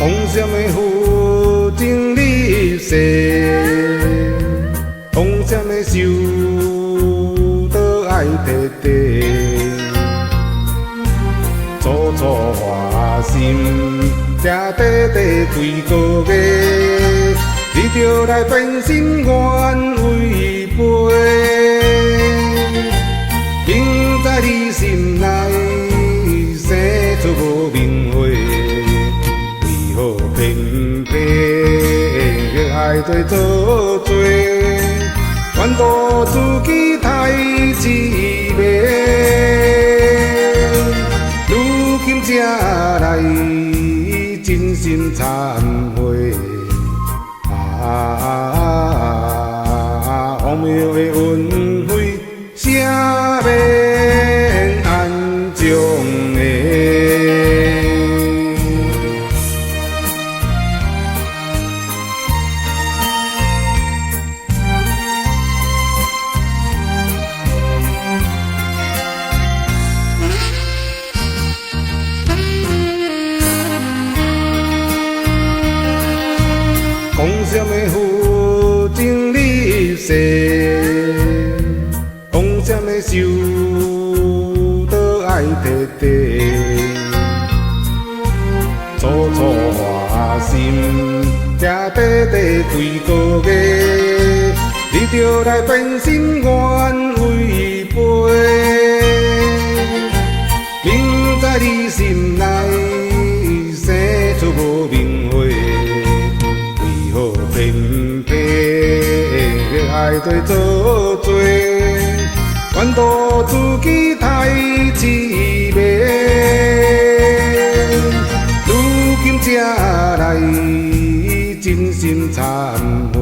风闪的负情立誓，风闪的手都爱摕摕，楚楚花心，才短短几个月，你就来变心愿违背，并在你心内生出无明花。偏偏爱做做作，怨妒自己太自媚，如今才来真心忏悔。荒谬的运费，啥免安葬的？风闪的负情立誓，风闪的手都爱摕摕，楚楚花心，才短短几个月，你就来变心愿违背，并在你心内生出无明花。偏偏爱做做作，怨妒自己太自媚，如今才来真心忏悔。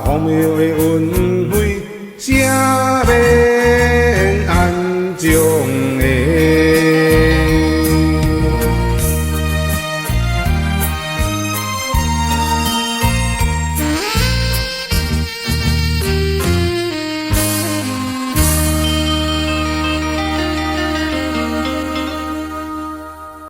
荒谬的运费，啥要